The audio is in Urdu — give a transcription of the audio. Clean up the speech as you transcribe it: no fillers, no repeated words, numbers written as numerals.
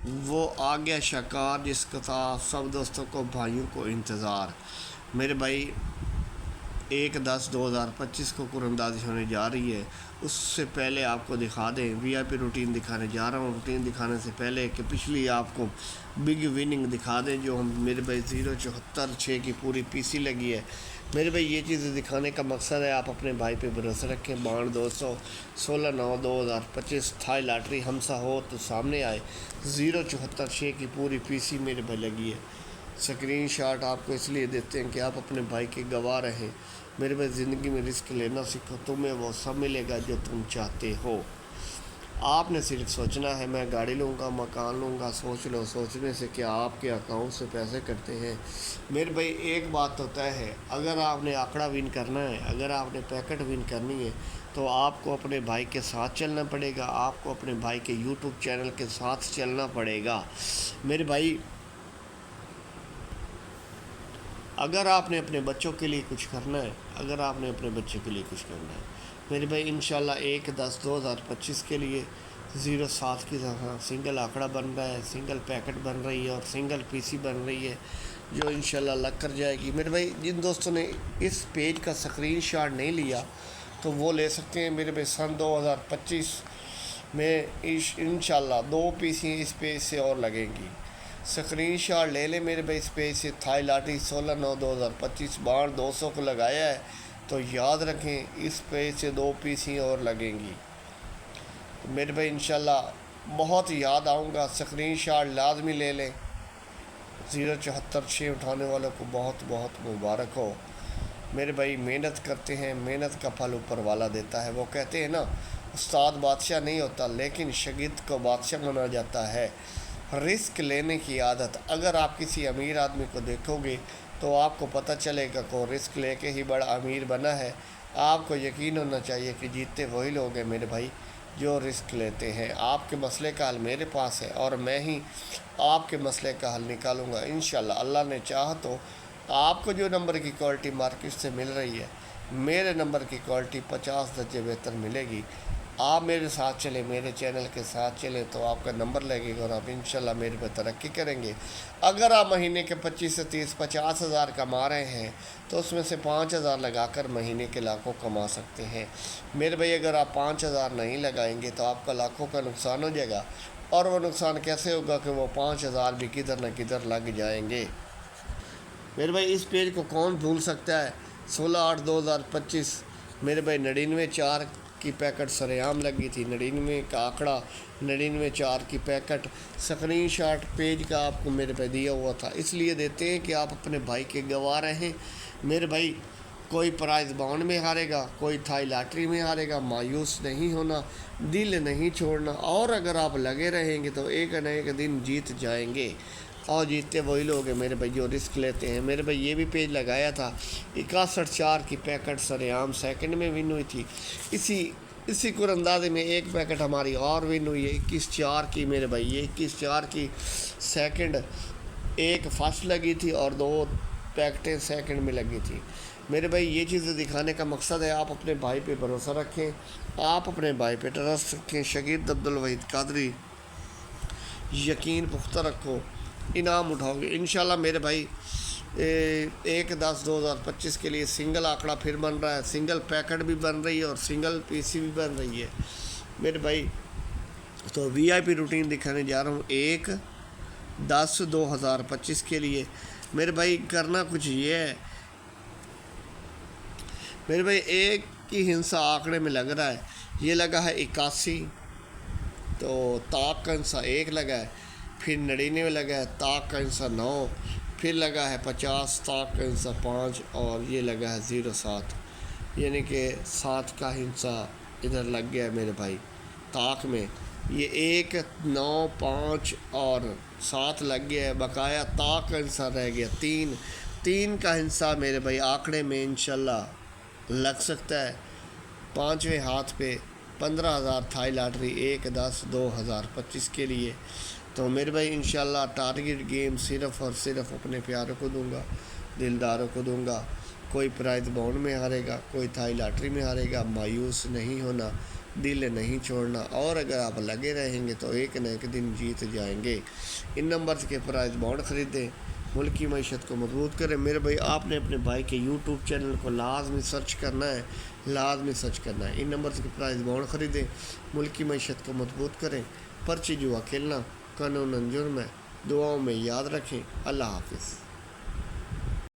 وہ آ گیا شکار جس کا تھا سب دوستوں کو بھائیوں کو انتظار۔ میرے بھائی 1/10/2025 کو قراندازی ہونے جا رہی ہے۔ اس سے پہلے آپ کو دکھا دیں وی آئی پی روٹین دکھانے جا رہا ہوں۔ روٹین دکھانے سے پہلے کہ پچھلی آپ کو بگ وننگ دکھا دیں جو ہم میرے بھائی 0.74 کی پوری پی سی لگی ہے۔ میرے بھائی یہ چیزیں دکھانے کا مقصد ہے آپ اپنے بھائی پہ بھروسہ رکھیں۔ بانڈ 216/9/2025 تھائی لاٹری ہمسا ہو تو سامنے آئے۔ 0.74 کی پوری پی سی میرے بھائی لگی ہے۔ سکرین شاٹ آپ کو اس لیے دیتے ہیں کہ آپ اپنے بھائی کے گواہ رہیں۔ میرے بھائی زندگی میں رسک لینا سیکھو، تمہیں وہ سب ملے گا جو تم چاہتے ہو۔ آپ نے صرف سوچنا ہے میں گاڑی لوں گا، مکان لوں گا۔ سوچ لو، سوچنے سے کیا آپ کے اکاؤنٹ سے پیسے کٹتے ہیں۔ میرے بھائی ایک بات تو طے ہے، اگر آپ نے آنکڑا ون کرنا ہے، اگر آپ نے پیکٹ ون کرنی ہے تو آپ کو اپنے بھائی کے ساتھ چلنا پڑے گا، آپ کو اپنے بھائی کے یوٹیوب چینل کے ساتھ چلنا پڑے گا۔ میرے بھائی اگر آپ نے اپنے بچوں کے لیے کچھ کرنا ہے، اگر آپ نے اپنے بچے کے لیے کچھ کرنا ہے میرے بھائی انشاءاللہ 1/10/2025 کے لیے 07 کی طرح سنگل آنکڑا بن رہا ہے، سنگل پیکٹ بن رہی ہے اور سنگل پی سی بن رہی ہے جو انشاءاللہ لگ کر جائے گی۔ میرے بھائی جن دوستوں نے اس پیج کا سکرین شاٹ نہیں لیا تو وہ لے سکتے ہیں۔ میرے بھائی سن 2025 میں انشاءاللہ 2 پی سی اس پیج سے اور لگیں گی۔ سکرین شاٹ لے لیں میرے بھائی اس پیج سے۔ تھائی لاٹری 16/9/2025 بانڈ 200 کو لگایا ہے تو یاد رکھیں اس پیج سے 2 پی سی اور لگیں گی۔ میرے بھائی انشاءاللہ بہت یاد آؤں گا، سکرین شاٹ لازمی لے لیں۔ 0.74 اٹھانے والوں کو بہت بہت مبارک ہو۔ میرے بھائی محنت کرتے ہیں، محنت کا پھل اوپر والا دیتا ہے۔ وہ کہتے ہیں نا استاد بادشاہ نہیں ہوتا لیکن شاگرد کو بادشاہ بنا جاتا ہے۔ رسک لینے کی عادت، اگر آپ کسی امیر آدمی کو دیکھو گے تو آپ کو پتہ چلے گا کہ رسک لے کے ہی بڑا امیر بنا ہے۔ آپ کو یقین ہونا چاہیے کہ جیتے وہی لوگ ہیں میرے بھائی جو رسک لیتے ہیں۔ آپ کے مسئلے کا حل میرے پاس ہے اور میں ہی آپ کے مسئلے کا حل نکالوں گا انشاءاللہ۔ اللہ نے چاہا تو آپ کو جو نمبر کی کوالٹی مارکیٹ سے مل رہی ہے میرے نمبر کی کوالٹی 50 درجے بہتر ملے گی۔ آپ میرے ساتھ چلیں، میرے چینل کے ساتھ چلیں تو آپ کا نمبر لگے گا اور آپ انشاءاللہ میرے پہ ترقی کریں گے۔ اگر آپ مہینے کے 25 سے 30 50 ہزار کما رہے ہیں تو اس میں سے 5,000 لگا کر مہینے کے لاکھوں کما سکتے ہیں۔ میرے بھائی اگر آپ 5,000 نہیں لگائیں گے تو آپ کا لاکھوں کا نقصان ہو جائے گا، اور وہ نقصان کیسے ہوگا کہ وہ 5,000 بھی کدھر نہ کدھر لگ جائیں گے۔ میرے بھائی اس پیج کو کون بھول سکتا ہے؟ 16/8/2025 میرے بھائی 99/4 کی پیکٹ سرعام لگی تھی۔ 99 کا آنکڑا، 99/4 کی پیکٹ سکرین شاٹ پیج کا آپ کو میرے پہ دیا ہوا تھا۔ اس لیے دیتے ہیں کہ آپ اپنے بھائی کے گواہ رہیں۔ میرے بھائی کوئی پرائز بانڈ میں ہارے گا، کوئی تھائی لاٹری میں ہارے گا، مایوس نہیں ہونا، دل نہیں چھوڑنا، اور اگر آپ لگے رہیں گے تو ایک نہ ایک دن جیت جائیں گے، اور جیتتے وہی لوگ ہیں میرے بھائی جو رسک لیتے ہیں۔ میرے بھائی یہ بھی پیج لگایا تھا 61/4 کی پیکٹ سرعام سیکنڈ میں ون ہوئی تھی۔ اسی قراندازی میں ایک پیکٹ ہماری اور ون ہوئی ہے 21/4 کی میرے بھائی۔ یہ 21/4 کی سیکنڈ ایک فرسٹ لگی تھی اور 2 پیکٹیں سیکنڈ میں لگی تھی۔ میرے بھائی یہ چیزیں دکھانے کا مقصد ہے آپ اپنے بھائی پہ بھروسہ رکھیں، آپ اپنے بھائی پہ ٹرسٹ رکھیں۔ شاگرد عبدالوحید قادری یقین پختہ رکھو، انعام اٹھاؤ گے انشاءاللہ۔ میرے بھائی 1/10/2025 کے لیے سنگل آنکڑا پھر بن رہا ہے، سنگل پیکٹ بھی بن رہی ہے اور سنگل پی سی بھی بن رہی ہے میرے بھائی۔ تو وی آئی پی روٹین دکھانے جا رہا ہوں 1/10/2025 کے لیے۔ میرے بھائی کرنا کچھ یہ ہے، میرے بھائی ایک کی ہنسا آنکڑے میں لگ رہا ہے، یہ لگا ہے 81 تو طاق کا ہنسا 1 لگا ہے، پھر 99 لگا ہے، طاق کا ہنسا 9، پھر لگا ہے 50، طاق کا ہنسا 5، اور یہ لگا ہے 07، یعنی کہ 7 کا ہنسا ادھر لگ گیا ہے میرے بھائی طاق میں۔ یہ 1 9 5 اور 7 لگ گیا ہے، بقایا طاق کا ہنسا رہ گیا 3 کا ہنسا میرے بھائی آنکڑے میں انشاءاللہ لگ سکتا ہے 5ویں ہاتھ پہ 15,000 تھائی لاٹری 1/10/2025 کے لیے۔ تو میرے بھائی انشاءاللہ ٹارگٹ گیم صرف اور صرف اپنے پیاروں کو دوں گا، دلداروں کو دوں گا۔ کوئی پرائز بانڈ میں ہارے گا، کوئی تھائی لاٹری میں ہارے گا، مایوس نہیں ہونا، دل نہیں چھوڑنا، اور اگر آپ لگے رہیں گے تو ایک نہ ایک دن جیت جائیں گے۔ ان نمبرز کے پرائز بانڈ خریدیں، ملک کی معیشت کو مضبوط کریں۔ میرے بھائی آپ نے اپنے بھائی کے یوٹیوب چینل کو لازمی سرچ کرنا ہے، لازمی سرچ کرنا ہے۔ ان نمبرز کے پرائز بانڈ خریدیں، ملک کی معیشت کو مضبوط کریں۔ پرچی جوا کھیلنا قانوناً جرم ہے، دعاؤں میں یاد رکھیں۔ اللہ حافظ۔